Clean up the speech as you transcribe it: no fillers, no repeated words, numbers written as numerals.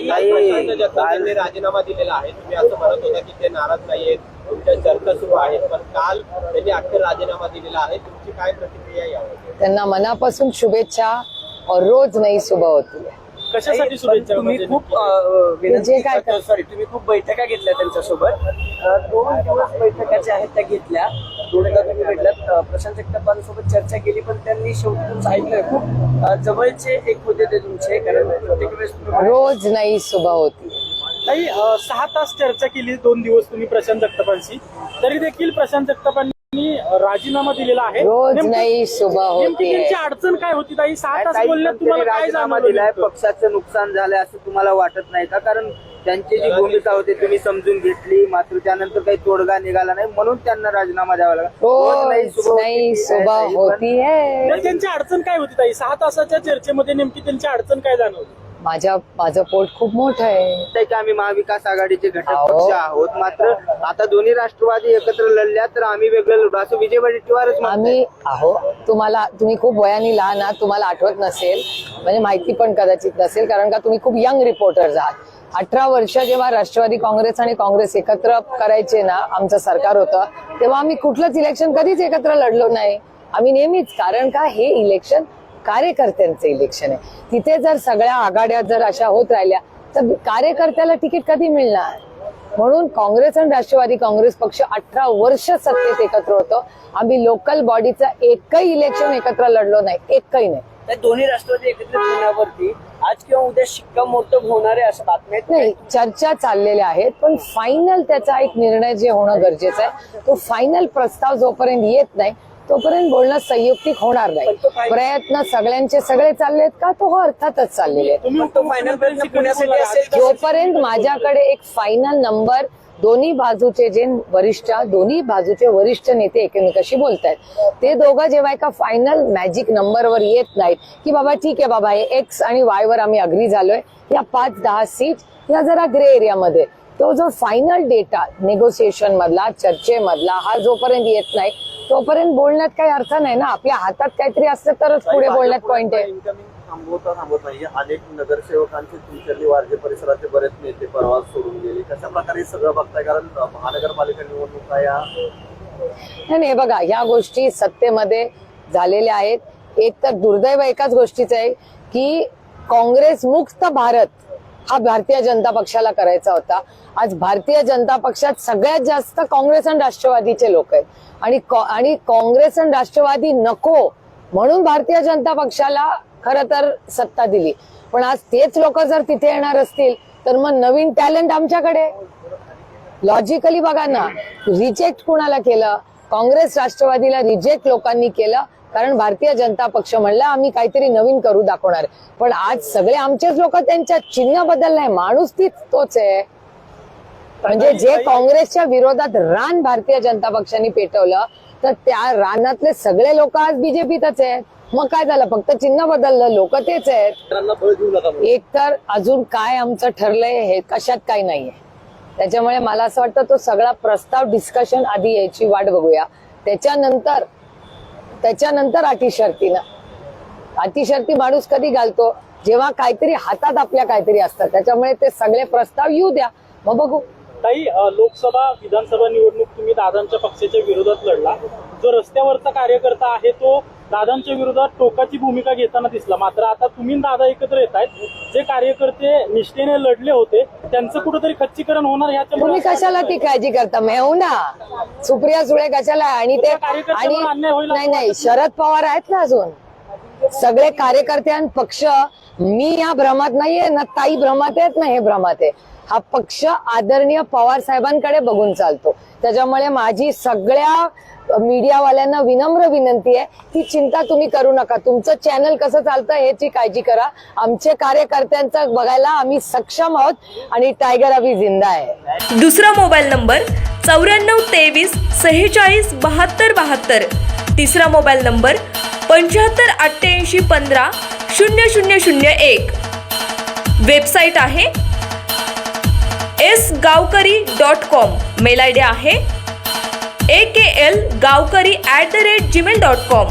प्रशांत जगताप यांनी राजीनामा दिलेला आहे. तुम्ही असं म्हणत होता की ते नाराज नाहीयेत, तुमच्या चर्चा सुरू आहेत, पण काल त्यांनी अखेर राजीनामा दिलेला आहे. तुमची काय प्रतिक्रिया यावर? त्यांना मनापासून शुभेच्छा और रोज नई सुबह होती है. कशासाठी शुभेच्छा? तुम्ही खूप जे काय सॉरी तुम्ही खूप बैठका घेतल्या त्यांच्यासोबत. 2 दिवस बैठका ज्या आहेत त्या घेतल्या. दोनदा तुम्ही भेटलात, प्रशांत जगतापांसोबत चर्चा केली, पण त्यांनी शेवटी तुमचं ऐकलंय. खूप जवळचे एक होते ते तुमचे, कारण प्रत्येक वेळेस तुम्ही रोज नई सुबह होती है. काही 6 तास चर्चा केली 2 दिवस तुम्ही प्रशांत जगतापांशी, तरी देखील प्रशांत जगतापांनी राजीनामा दिलेला आहे. रोज नई सुबह नेमकी होती त्यांची है. अडचण काय होती ताई? 6 तास बोलल्यात, तुम्हाला काय राजीनामा जाणवलं दिलाय, नेमकं? पक्षाचं नुकसान झालंय असं तुम्हाला वाटत नाही का? कारण त्यांची जी भूमिका होती तुम्ही समजून घेतली, मात्र त्यानंतर काही तोडगा निघाला नाही, म्हणून त्यांना राजीनामा द्यावा लागला. रोज नई सुबह होती है. तर त्यांची अडचण काय होती ताई? 6 तासाच्या चर्चेमध्ये नेमकी त्यांची अडचण काय जाणवली? माझं पोट खूप मोठं आहे. की आम्ही महाविकास आघाडीचे घटक अहो. पक्ष आहोत, मात्र आता दोन्ही राष्ट्रवादी एकत्र लढल्या तर आम्ही वेगळं लढू असं विजय वडेट्टीवारच आम्ही तुम्ही खूप वयाने लहान आहात, तुम्हाला आठवत नसेल, म्हणजे माहिती पण कदाचित नसेल, कारण का तुम्ही खूप यंग रिपोर्टर्स आहात. 18 वर्ष जेव्हा राष्ट्रवादी काँग्रेस आणि काँग्रेस एकत्र करायचे ना, आमचं सरकार होतं, तेव्हा आम्ही कुठलंच इलेक्शन कधीच एकत्र लढलो नाही. आम्ही नेहमीच, कारण का हे इलेक्शन कार्यकर्त्यांचं इलेक्शन आहे. तिथे जर सगळ्या आघाड्या जर अशा होत राहिल्या तर कार्यकर्त्याला तिकीट कधी मिळणार? म्हणून काँग्रेस आणि राष्ट्रवादी काँग्रेस पक्ष 18 वर्ष सत्तेत एकत्र होतं. आम्ही लोकल बॉडीचं एकही इलेक्शन एकत्र लढलो नाही, एकही नाही. त्या दोन्ही राष्ट्रवादी एकत्रित होण्यावरती आज किंवा उद्या शिक्कामोर्तब होणार आहे असं बातम्या आहेत. नाही, चर्चा चाललेल्या आहेत, पण फायनल त्याचा एक निर्णय जे होणं गरजेचं आहे, तो फायनल प्रस्ताव जोपर्यंत येत नाही तोपर्यंत बोलणं संयुक्तिक होणार नाही. प्रयत्न सगळ्यांचे सगळे चाललेत का? तो अर्थातच चाललेले आहेत. तुम्ही तो फायनल प्रयत्न पुण्यासाठी असेल तर जोपर्यंत माझ्याकडे एक फायनल नंबर, दोन्ही बाजूचे वरिष्ठ नेते एकमेकाशी बोलतायत, ते दोघं जेव्हा एका फायनल मॅजिक नंबरवर येत नाहीत की बाबा ठीक आहे बाबा, हे एक्स आणि वाय वर आम्ही अग्री झालोय, या 5-10 सीट या जरा ग्रे एरियामध्ये, तो जो फायनल डेटा नेगोसिएशन मधला, चर्चेमधला हा जोपर्यंत येत नाही तोपर्यंत बोलण्यात काही अर्थ नाही ना. आपल्या हातात काहीतरी असलं तरच पुढे बोलण्यात पॉइंट आहे. थांबवत नाही. अनेक नगरसेवकांचे तुमच्या वारजे परिसराचे बरेच नेते परवा सोडून गेले. कशा प्रकारे सगळं बघताय? कारण महानगरपालिका निवडणुका या नाही बघा, ह्या गोष्टी सत्तेमध्ये झालेल्या आहेत. एक तर दुर्दैव एकाच गोष्टीचं आहे की काँग्रेस मुक्त भारत हा भारतीय जनता पक्षाला करायचा होता. आज भारतीय जनता पक्षात सगळ्यात जास्त काँग्रेस आणि राष्ट्रवादीचे लोक आहेत, आणि काँग्रेस आणि राष्ट्रवादी नको म्हणून भारतीय जनता पक्षाला खरं तर सत्ता दिली. पण आज तेच लोक जर तिथे येणार असतील तर मग नवीन टॅलेंट आमच्याकडे. लॉजिकली बघा ना, रिजेक्ट कुणाला केलं? काँग्रेस राष्ट्रवादीला रिजेक्ट लोकांनी केलं, कारण भारतीय जनता पक्ष म्हणलं आम्ही काहीतरी नवीन करू दाखवणार. पण आज सगळे आमचेच लोक, त्यांच्या चिन्ह बदललंय, माणूस तोच आहे. म्हणजे जे काँग्रेसच्या विरोधात रान भारतीय जनता पक्षाने पेटवलं, तर त्या रानातले सगळे लोक आज बीजेपीतच आहेत. मग काय झालं? फक्त चिन्ह बदललं, लोक तेच आहेत. एक तर अजून काय आमचं ठरलंय हे कशात काही नाहीये. त्याच्यामुळे मला असं वाटतं तो सगळा प्रस्ताव डिस्कशन आधी यायची वाट बघूया. त्याच्यानंतर अटीशर्ती माणूस कधी घालतो? जेव्हा काहीतरी हातात आपल्या काहीतरी असतात. त्याच्यामुळे ते सगळे प्रस्ताव येऊ द्या, मग बघू. ताई, लोकसभा विधानसभा निवडणूक तुम्ही दादांच्या पक्षाच्या विरोधात लढला. जो रस्त्यावरचा कार्यकर्ता आहे तो दादांच्या विरोधात टोकाची भूमिका घेताना दिसला. मात्र आता तुम्ही दादा एकत्र येत आहेत. जे कार्यकर्ते निष्ठेने लढले होते त्यांचं कुठेतरी खच्चीकरण होणार ह्याच्या. तुम्ही कशाला ती काळजी करता? मेहू ना, सुप्रिया सुळे कशाला? आणि नाही, शरद पवार आहेत ना अजून. सगळे कार्यकर्ते पक्ष, मी या भ्रमात नाहीये ना, ताई भ्रमात आहेत ना, हे भ्रमात आहे. हा पक्ष आदरणीय पवार साहेबांकडे बघून चालतो. त्याच्यामुळे माझी सगळ्या मीडियावाल्यांना विनम्र विनंती आहे की चिंता तुम्ही करू नका. तुमचं चॅनल कसं चालतं ह्याची काळजी करा. आमचे कार्यकर्त्यांचं बघायला आम्ही सक्षम आहोत आणि टायगर अभी जिंदा आहे. दुसरा मोबाईल नंबर 94 23 46 72 72. तिसरा मोबाईल नंबर 75 88 15 0001. वेबसाईट आहे sgavkari.com. मेल आयडी आहे AKLGavkari@gmail.com.